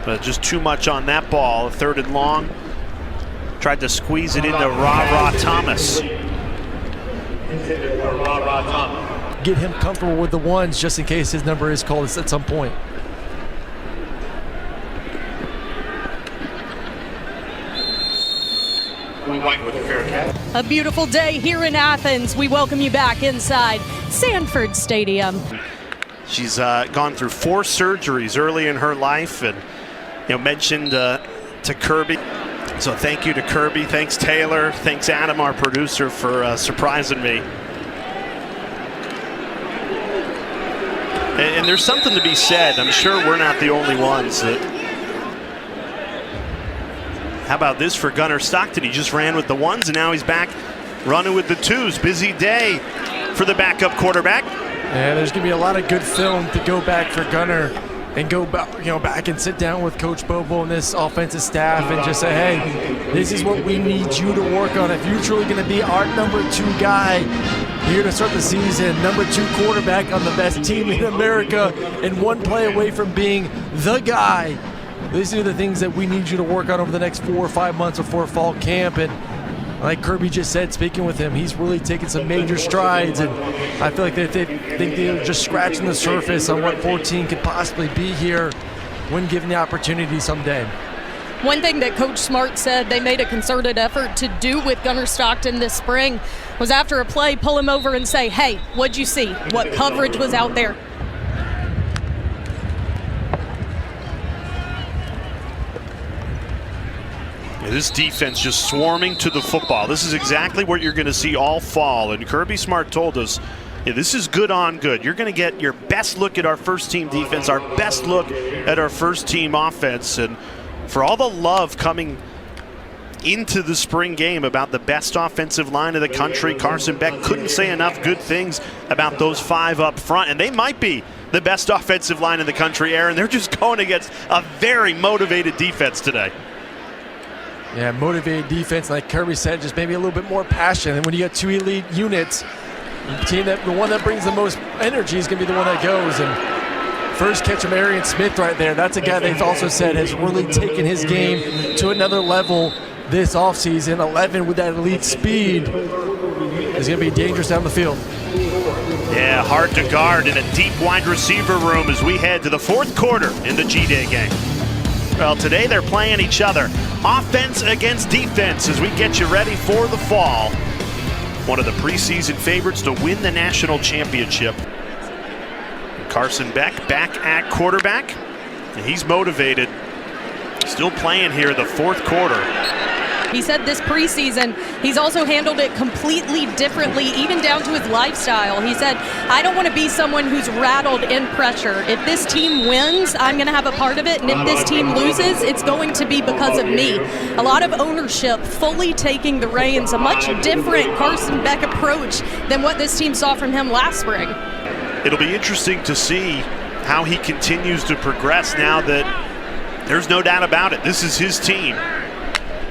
But just too much on that ball. 3rd and long. Tried to squeeze it into Ra Thomas. Get him comfortable with the ones just in case his number is called at some point. A beautiful day here in Athens. We welcome you back inside Sanford Stadium. She's gone through 4 surgeries early in her life, and mentioned to Kirby. So thank you to Kirby. Thanks Taylor. Thanks Adam, our producer, for surprising me. And there's something to be said. I'm sure we're not the only ones that. How about this for Gunnar Stockton? He just ran with the 1s, and now he's back running with the 2s. Busy day for the backup quarterback. Yeah, there's going to be a lot of good film to go back for Gunnar and go back and sit down with Coach Bobo and this offensive staff and just say, hey, this is what we need you to work on. If you're truly going to be our number 2 guy here to start the season, number 2 quarterback on the best team in America, and 1 play away from being the guy, these are the things that we need you to work on over the next 4 or 5 months before fall camp. And like Kirby just said, speaking with him, he's really taken some major strides, and I feel like they think they're just scratching the surface on what 14 could possibly be here when given the opportunity someday. One thing that Coach Smart said they made a concerted effort to do with Gunnar Stockton this spring was after a play, pull him over and say, hey, what'd you see? What coverage was out there? This defense just swarming to the football. This is exactly what you're going to see all fall. And Kirby Smart told us, this is good on good. You're going to get your best look at our first team defense, our best look at our first team offense. And for all the love coming into the spring game about the best offensive line of the country, Carson Beck couldn't say enough good things about those 5 up front. And they might be the best offensive line in the country, Aaron. They're just going against a very motivated defense today. Yeah, motivated defense, like Kirby said, just maybe a little bit more passion. And when you got 2 elite units, the one that brings the most energy is going to be the one that goes. And first catch of Arian Smith right there. That's a guy they've also said has really taken his game to another level this offseason. 11 with that elite speed is going to be dangerous down the field. Yeah, hard to guard in a deep wide receiver room as we head to the 4th quarter in the G-Day game. Well, today they're playing each other. Offense against defense as we get you ready for the fall. One of the preseason favorites to win the national championship. Carson Beck back at quarterback. And he's motivated. Still playing here the 4th quarter. He said this preseason, he's also handled it completely differently, even down to his lifestyle. He said, I don't want to be someone who's rattled in pressure. If this team wins, I'm going to have a part of it. And if this team loses, it's going to be because of me. A lot of ownership, fully taking the reins, a much different Carson Beck approach than what this team saw from him last spring. It'll be interesting to see how he continues to progress now that there's no doubt about it. This is his team.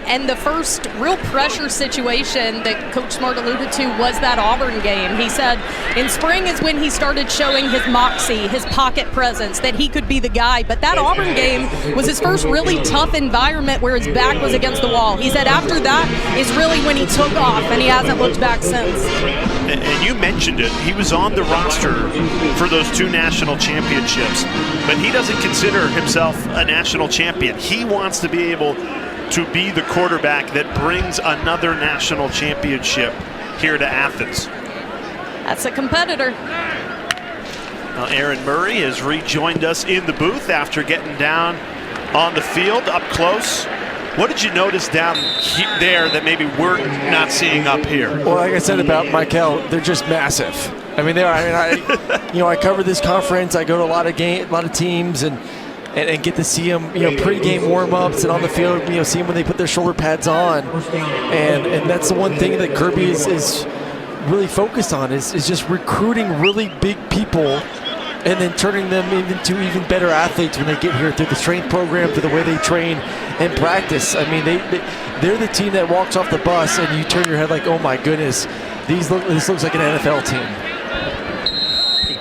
And the first real pressure situation that Coach Smart alluded to was that Auburn game. He said in spring is when he started showing his moxie, his pocket presence, that he could be the guy. But that Auburn game was his first really tough environment where his back was against the wall. He said after that is really when he took off, and he hasn't looked back since. And you mentioned it. He was on the roster for those 2 national championships, but he doesn't consider himself a national champion. He wants to be able to be the quarterback that brings another national championship here to Athens. That's a competitor. Well, Aaron Murray has rejoined us in the booth after getting down on the field up close. What did you notice down there that maybe we're not seeing up here? Well, like I said about Michael, they're just massive. I mean, I cover this conference. I go to a lot of teams, and get to see them, pre-game warm-ups and on the field, see them when they put their shoulder pads on, and that's the one thing that Kirby is really focused on is just recruiting really big people, and then turning them into even better athletes when they get here through the strength program, through the way they train and practice. I mean, they're the team that walks off the bus and you turn your head like, oh my goodness, this looks like an NFL team.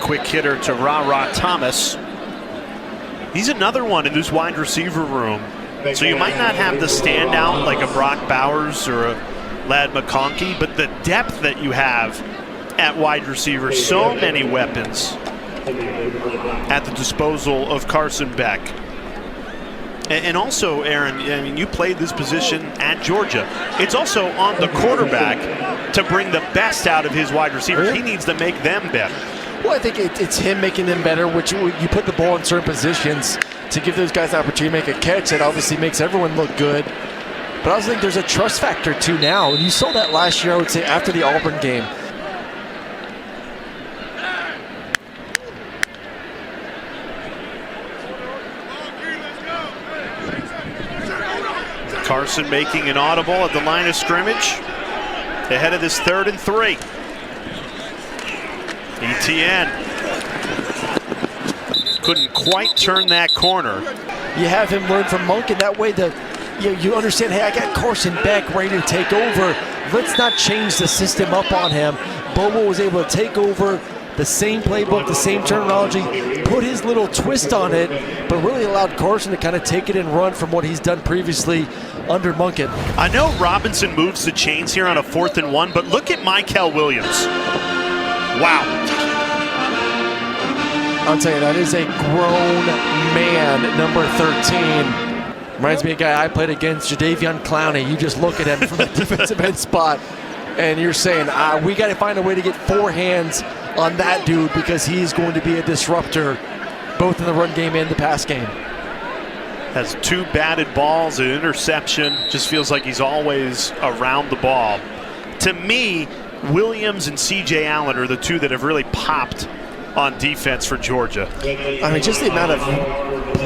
Quick hitter to Ra Thomas. He's another one in this wide receiver room. So you might not have the standout like a Brock Bowers or a Ladd McConkey, but the depth that you have at wide receiver, so many weapons at the disposal of Carson Beck. And also, Aaron, I mean, you played this position at Georgia. It's also on the quarterback to bring the best out of his wide receivers. He needs to make them better. Well, I think it's him making them better, which you put the ball in certain positions to give those guys the opportunity to make a catch. That obviously makes everyone look good. But I also think there's a trust factor too now. And you saw that last year, I would say, after the Auburn game. Carson making an audible at the line of scrimmage ahead of this 3rd and 3. ETN couldn't quite turn that corner. You have him learn from Monk, and that way you understand, hey, I got Carson Beck ready to take over. Let's not change the system up on him. Bobo was able to take over the same playbook, the same terminology, put his little twist on it, but really allowed Carson to kind of take it and run from what he's done previously under Monken. I know Robinson moves the chains here on a 4th and 1, but look at Michael Williams. Wow. I'll tell you, that is a grown man, number 13. Reminds me of a guy I played against, Jadeveon Clowney. You just look at him from the defensive end spot, and you're saying, we got to find a way to get 4 hands on that dude because he's going to be a disruptor both in the run game and the pass game. Has 2 batted balls, an interception. Just feels like he's always around the ball. To me, Williams and C.J. Allen are the 2 that have really popped on defense for Georgia. I mean, just the amount of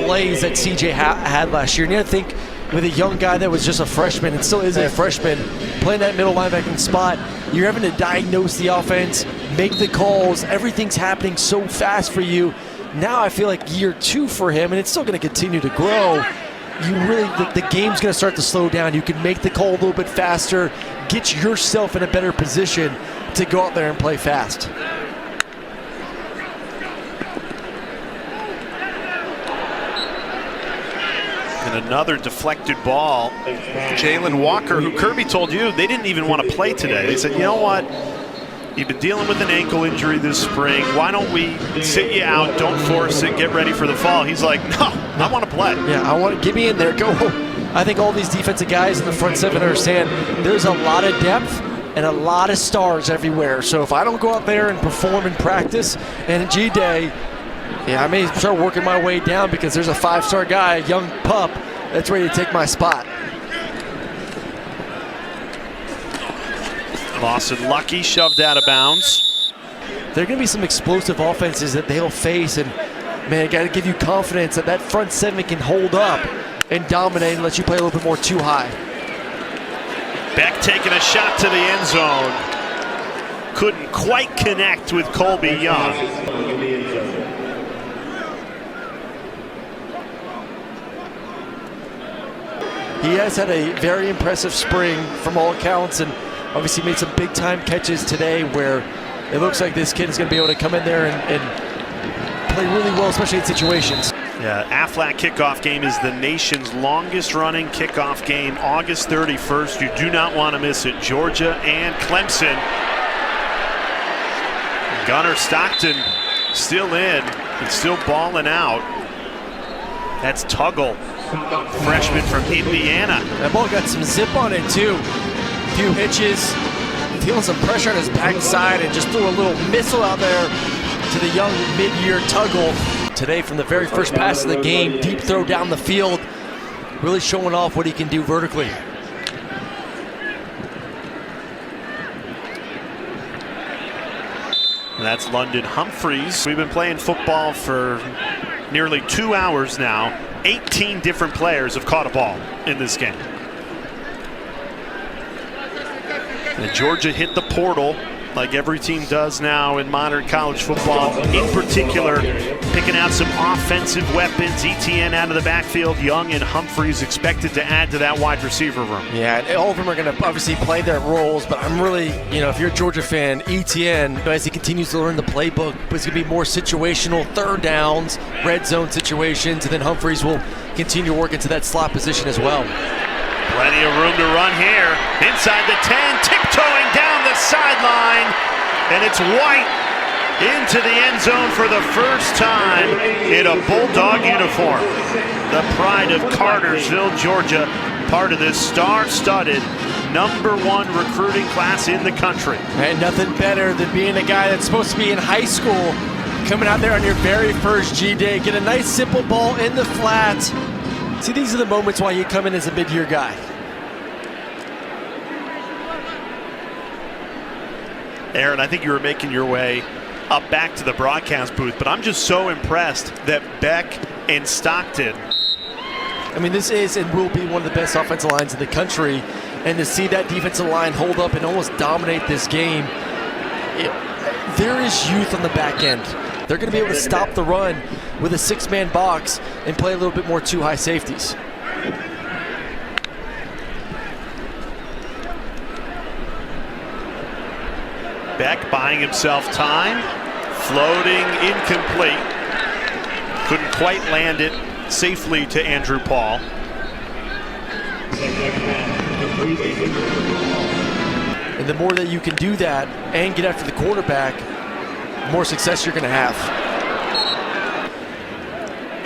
plays that C.J. had last year. And you have to think with a young guy that was just a freshman and still is a freshman, playing that middle linebacking spot, you're having to diagnose the offense, make the calls. Everything's happening so fast for you. Now I feel like year 2 for him, and it's still going to continue to grow. The game's going to start to slow down. You can make the call a little bit faster, get yourself in a better position to go out there and play fast. And another deflected ball. Jalen Walker, who Kirby told you they didn't even want to play today. They said, you know what? You've been dealing with an ankle injury this spring. Why don't we sit you out, don't force it, get ready for the fall? He's like, no, I want to play. Yeah, get me in there, go. I think all these defensive guys in the front 7 understand there's a lot of depth and a lot of stars everywhere. So if I don't go out there and perform in practice and at G-Day, I may start working my way down because there's a 5-star guy, a young pup, that's ready to take my spot. Lawson Lucky shoved out of bounds. There are going to be some explosive offenses that they'll face, and man, I got to give you confidence that that front 7 can hold up and dominate and let you play a little bit more too high. Beck taking a shot to the end zone. Couldn't quite connect with Colby Young. he has had a very impressive spring from all accounts, and obviously made some big-time catches today where it looks like this kid is going to be able to come in there and play really well, especially in situations. Yeah, Aflac kickoff game is the nation's longest-running kickoff game, August 31st. You do not want to miss it. Georgia and Clemson. Gunnar Stockton still in and still balling out. That's Tuggle, freshman from Indiana. That ball got some zip on it too. A few hitches, feeling some pressure on his backside, and just threw a little missile out there to the young mid-year Tuggle. Today, from the very first pass of the game, deep throw down the field, really showing off what he can do vertically. And that's London Humphreys. We've been playing football for nearly 2 hours now. 18 different players have caught a ball in this game. And Georgia hit the portal like every team does now in modern college football. In particular, picking out some offensive weapons. ETN out of the backfield. Young and Humphreys expected to add to that wide receiver room. Yeah, and all of them are going to obviously play their roles, but I'm really, if you're a Georgia fan, ETN, as he continues to learn the playbook, it's going to be more situational, third downs, red zone situations, and then Humphreys will continue to work into that slot position as well. Plenty of room to run here. Inside the 10, tiptoeing down the sideline, and it's White into the end zone for the first time in a Bulldog uniform. The pride of Cartersville, Georgia, part of this star-studded #1 recruiting class in the country. And nothing better than being a guy that's supposed to be in high school, coming out there on your very first G-Day, get a nice simple ball in the flat. See, these are the moments why you come in as a mid-year guy. Aaron, I think you were making your way up back to the broadcast booth, but I'm just so impressed that Beck and Stockton. I mean, this is and will be one of the best offensive lines in the country, and to see that defensive line hold up and almost dominate this game, there is youth on the back end. They're going to be able to stop the run with a 6-man box and play a little bit more 2 high safeties. Beck buying himself time, floating incomplete. Couldn't quite land it safely to Andrew Paul. And the more that you can do that and get after the quarterback, the more success you're going to have.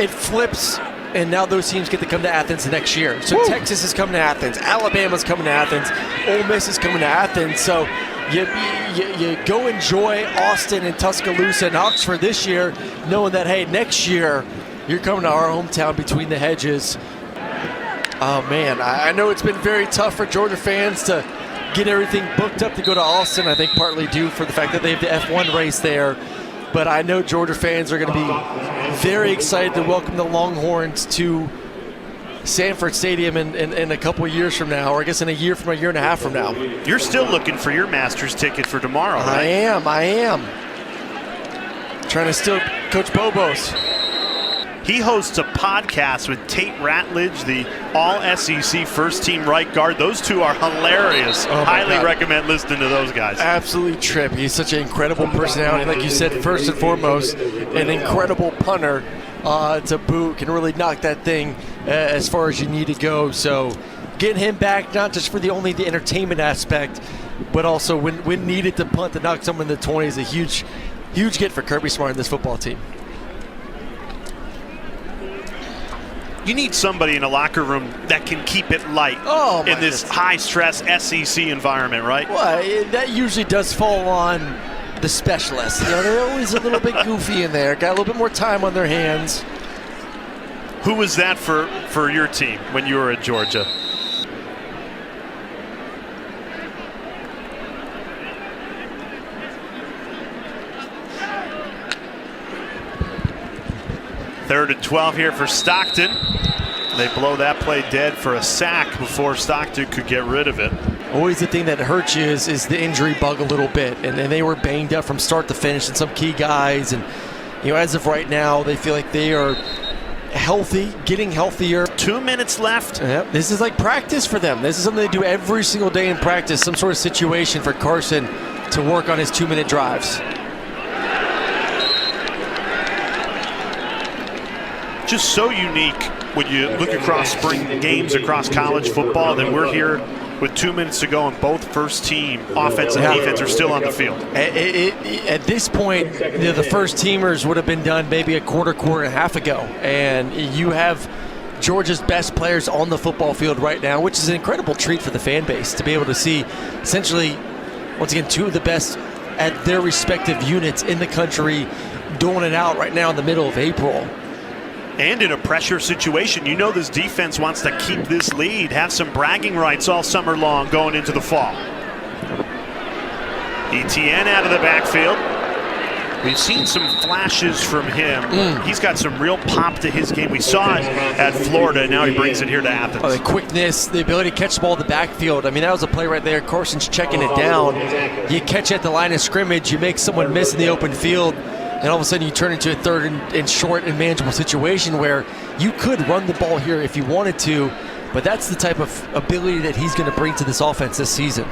It flips, and now those teams get to come to Athens the next year. So Woo! Texas is coming to Athens, Alabama's coming to Athens, Ole Miss is coming to Athens. So you go enjoy Austin and Tuscaloosa and Oxford this year, knowing that, hey, next year you're coming to our hometown between the hedges. Oh, man, I know it's been very tough for Georgia fans to get everything booked up to go to Austin, I think partly due for the fact that they have the F1 race there. But I know Georgia fans are going to be very excited to welcome the Longhorns to Sanford Stadium in a couple of years from now, or I guess in a year and a half from now. You're still looking for your Masters ticket for tomorrow, right? I am. Trying to steal Coach Bobo's. He hosts a podcast with Tate Ratledge, the all-SEC first-team right guard. Those two are hilarious. Highly recommend listening to those guys. Absolutely trip. He's such an incredible personality. Like you said, first and foremost, an incredible punter to boot. Can really knock that thing as far as you need to go. So getting him back, not just for the entertainment aspect, but also when needed to punt to knock someone in the 20 is a huge get for Kirby Smart and this football team. You need somebody in a locker room that can keep it light in this high-stress SEC environment, right? Well, that usually does fall on the specialists. They're always a little bit goofy in there, got a little bit more time on their hands. Who was that for your team when you were at Georgia? Third and 12 here for Stockton. They blow that play dead for a sack before Stockton could get rid of it. Always the thing that hurts you is the injury bug a little bit, and they were banged up from start to finish, and some key guys, and as of right now, they feel like they are healthy, getting healthier. 2 minutes left. Yep. This is like practice for them. This is something they do every single day in practice, some sort of situation for Carson to work on his 2-minute drives. Just so unique when you look across spring games across college football that we're here with 2 minutes to go and both first team offense and defense are still on the field. At this point, the first teamers would have been done maybe a quarter and a half ago. And you have Georgia's best players on the football field right now, which is an incredible treat for the fan base to be able to see essentially, once again, two of the best at their respective units in the country doing it out right now in the middle of April. And in a pressure situation, you know this defense wants to keep this lead, have some bragging rights all summer long going into the fall. Etienne out of the backfield. We've seen some flashes from him. He's got some real pop to his game. We saw it at Florida, now he brings it here to Athens. Oh, the quickness, the ability to catch the ball in the backfield. I mean, that was a play right there. Carson's checking it down. You catch at the line of scrimmage, you make someone miss in the open field, and all of a sudden you turn into a third and short and manageable situation where you could run the ball here if you wanted to, but that's the type of ability that he's going to bring to this offense this season.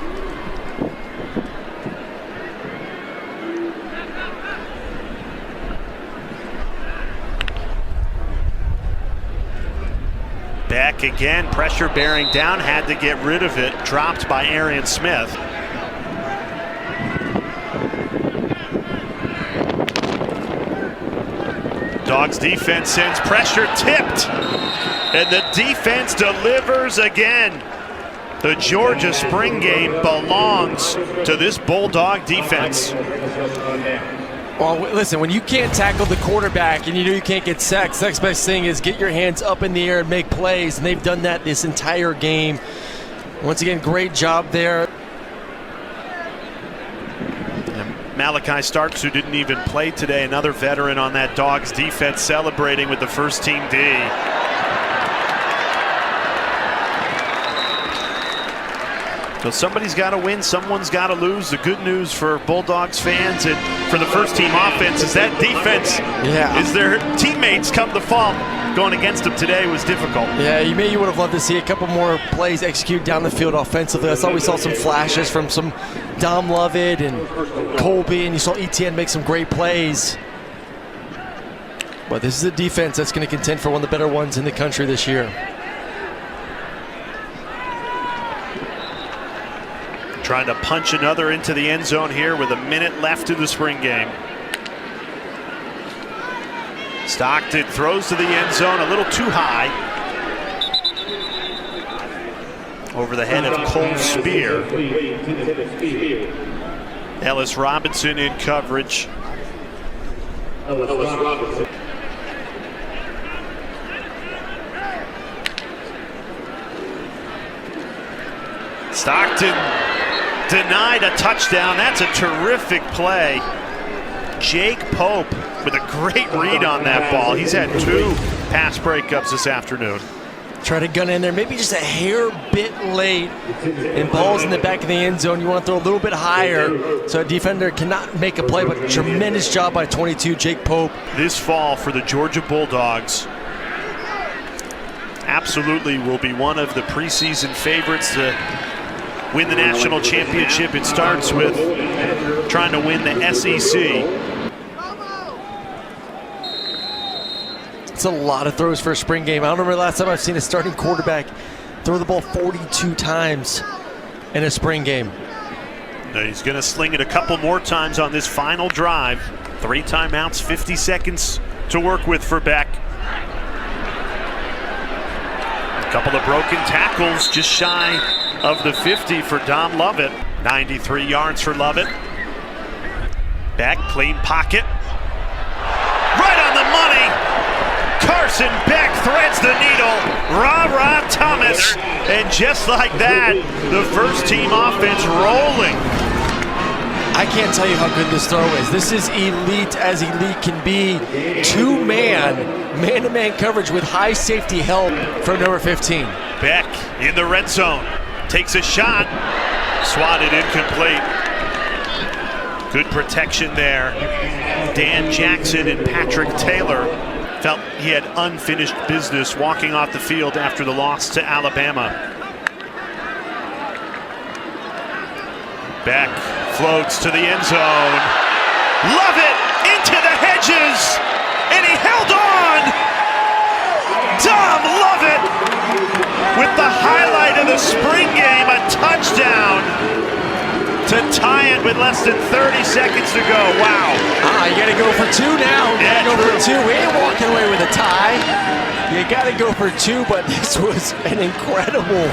Back again, pressure bearing down, had to get rid of it, dropped by Arian Smith. Dogs defense sends pressure, tipped, and the defense delivers again. The Georgia spring game belongs to this Bulldog defense. Well, listen, when you can't tackle the quarterback and you know you can't get sacks, the next best thing is get your hands up in the air and make plays, and they've done that this entire game. Once again, great job there. Malachi Starks, who didn't even play today, another veteran on that Dogs defense, celebrating with the first team D. So somebody's got to win, someone's got to lose. The good news for Bulldogs fans and for the first team offense is that defense is their teammates come the fall. Going against them today was difficult. Yeah, you would have loved to see a couple more plays execute down the field offensively. I thought we saw some flashes from some Dom Lovett and Colby, and you saw Etienne make some great plays. But this is a defense that's going to contend for one of the better ones in the country this year. Trying to punch another into the end zone here with a minute left in the spring game. Stockton throws to the end zone a little too high. Over the head of Cole Spear. Ellis Robinson in coverage. Stockton denied a touchdown. That's a terrific play. Jake Pope with a great read on that ball. He's had 2 pass breakups this afternoon. Try to gun in there, maybe just a hair bit late, and balls in the back of the end zone. You want to throw a little bit higher so a defender cannot make a play, but tremendous job by 22, Jake Pope. This fall for the Georgia Bulldogs absolutely will be one of the preseason favorites to win the national championship. It starts with trying to win the SEC. It's a lot of throws for a spring game. I don't remember the last time I've seen a starting quarterback throw the ball 42 times in a spring game. Now he's going to sling it a couple more times on this final drive. 3 timeouts, 50 seconds to work with for Beck. A couple of broken tackles, just shy of the 50 for Dom Lovett. 93 yards for Lovett. Beck, clean pocket. Right on the money. Carson Beck threads the needle. Ra-Ra Thomas. And just like that, the first team offense rolling. I can't tell you how good this throw is. This is elite as elite can be. 2-man, man-to-man coverage with high safety help from number 15. Beck in the red zone. Takes a shot. Swatted incomplete. Good protection there. Dan Jackson and Patrick Taylor felt he had unfinished business walking off the field after the loss to Alabama. Beck floats to the end zone. Love it into the hedges, and he held on. Dom Lovett with the highlight of the spring game, a touchdown to tie it with less than 30 seconds to go. Wow. You got to go for two now. You got to go for two. We ain't walking away with a tie. You got to go for two, but this was an incredible.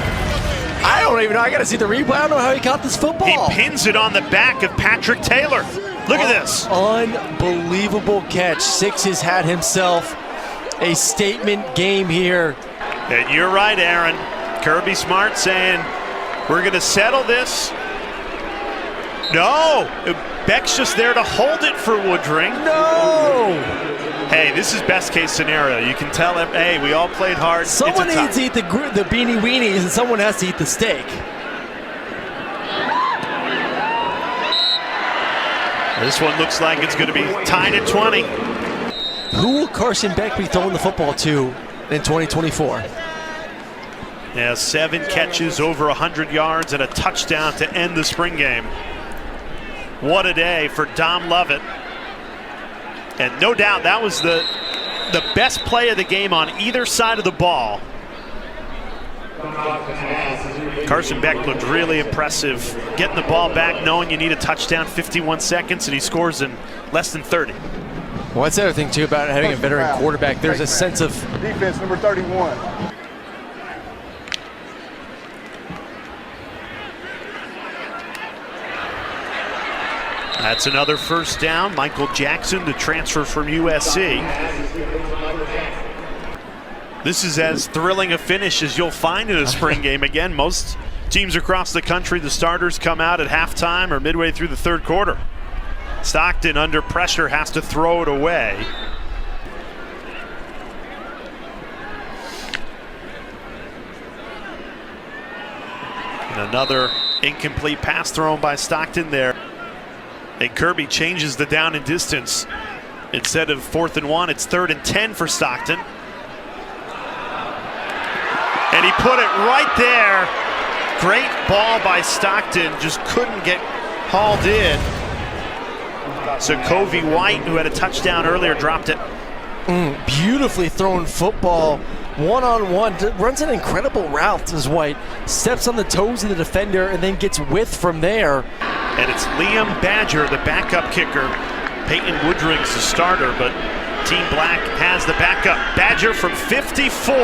I don't even know. I got to see the replay. I don't know how he caught this football. He pins it on the back of Patrick Taylor. Look at this. Unbelievable catch. Six has had himself a statement game here. And you're right, Aaron. Kirby Smart saying, we're going to settle this. No, Beck's just there to hold it for Woodring. No! Hey, this is best case scenario. You can tell, hey, we all played hard. Someone needs to eat the beanie weenies and someone has to eat the steak. This one looks like it's going to be tied at 20. Who will Carson Beck be throwing the football to in 2024? Yeah, 7 catches, over 100 yards, and a touchdown to end the spring game. What a day for Dom Lovett. And no doubt that was the best play of the game on either side of the ball. Carson Beck looked really impressive, getting the ball back, knowing you need a touchdown, 51 seconds, and he scores in less than 30. Well, that's the other thing, too, about having a veteran quarterback. There's a sense of defense, number 31. That's another first down. Michael Jackson, the transfer from USC. This is as thrilling a finish as you'll find in a spring game. Again, most teams across the country, the starters come out at halftime or midway through the third quarter. Stockton, under pressure, has to throw it away. And another incomplete pass thrown by Stockton there. And Kirby changes the down and distance. Instead of 4th and 1, it's 3rd and 10 for Stockton. And he put it right there. Great ball by Stockton, just couldn't get hauled in. So Covey White, who had a touchdown earlier, dropped it. Beautifully thrown football, one-on-one, runs an incredible route as White steps on the toes of the defender and then gets width from there. And it's Liam Badger, the backup kicker. Peyton Woodring's the starter, but Team Black has the backup. Badger from 54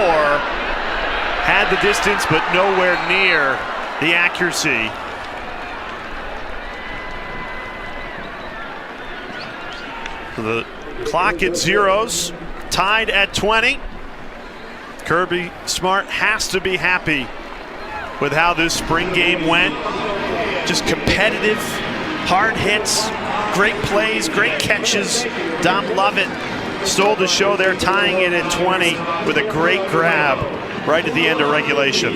had the distance, but nowhere near the accuracy. The clock at zeros, tied at 20. Kirby Smart has to be happy with how this spring game went. Just competitive, hard hits, great plays, great catches. Dom Lovett stole the show there, tying it at 20 with a great grab right at the end of regulation.